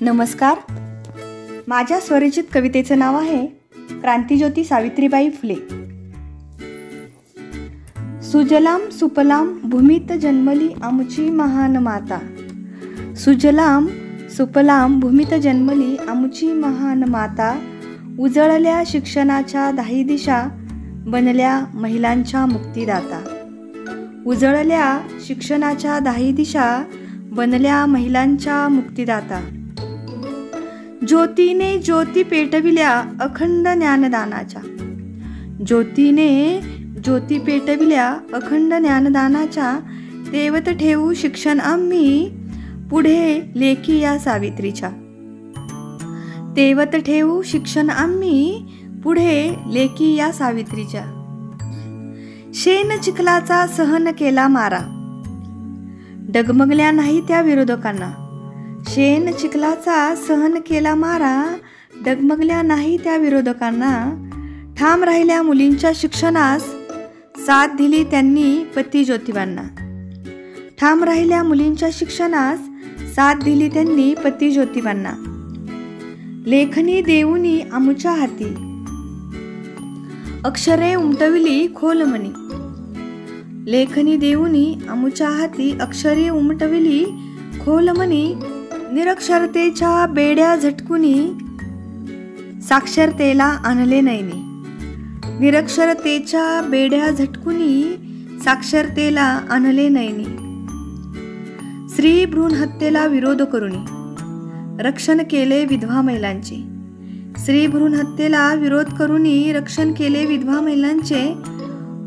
नमस्कार. माझ्या स्वरचित कवितेचं नाव आहे क्रांतिज्योती सावित्रीबाई फुले. सुजलाम सुफलाम भूमीत जन्मली आमची महान माता. सुजलाम सुफलाम भूमीत जन्मली आमची महान माता. उजळल्या शिक्षणाच्या दाही दिशा बनल्या महिलांच्या मुक्तिदाता. उजळल्या शिक्षणाच्या दाही दिशा बनल्या महिलांच्या मुक्तिदाता. ज्योतीने ज्योती पेटविल्या अखंड ज्ञानदानाच्या. ज्योतीने ज्योती पेटविल्या अखंड ज्ञानदानाच्या. तेवत ठेवू शिक्षण आम्ही पुढे लेखी या सावित्रीच्या. तेवत ठेवू शिक्षण आम्ही पुढे लेखी या सावित्रीच्या. शेण चिखलाचा सहन केला मारा डगमगल्या नाही त्या विरोधकांना. शेण चिखलाचा सहन केला मारा डगमगल्या नाही त्या विरोधकांना. ठाम राहिल्या मुलींच्या शिक्षणास साथ दिली त्यांनी पती ज्योतिबांना. ठाम राहिल्या मुलींच्या शिक्षणास साथ दिली त्यांनी पती ज्योतिबांना. लेखनी देऊनी आमुच्या हाती अक्षरे उमटविली खोलमनी. लेखनी देऊनी आमुच्या हाती अक्षरे उमटविली खोलमनी. निरक्षरतेच्या बेड्या झटकुनी साक्षरतेला आणले नयनी. निरक्षरतेच्या बेड्या झटकुनी साक्षरतेला आणले नयनी. स्त्री भ्रूण हत्येला विरोध करुनी रक्षण केले विधवा महिलांचे. स्त्री भ्रूण हत्येला विरोध करुनी रक्षण केले विधवा महिलांचे.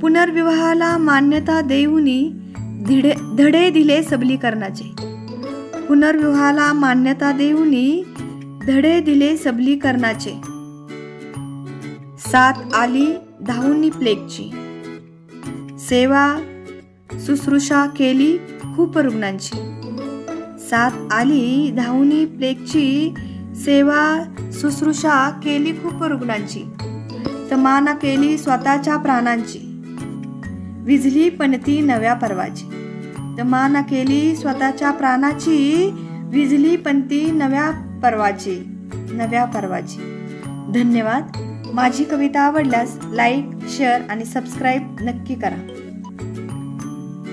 पुनर्विवाहाला मान्यता देऊनी धडे दिले सबलीकरणाचे. पुनर्विवाहाला मान्यता देऊनी धडे दिले सबलीकरणाचे. साथ आली धावूनी प्लेगची सेवा शुश्रूषा केली खूप रुग्णांची. साथ आली धावूनी प्लेगची सेवा शुश्रूषा केली खूप रुग्णांची. तमाना केली स्वतःच्या प्राणांची विझली पणती नव्या पर्वाची. तमाना केली स्वतःच्या प्राणाची विझली पणती नव्या पर्वाची. धन्यवाद. माझी कविता आवडल्यास लाईक, शेअर आणि सबस्क्राईब नक्की करा.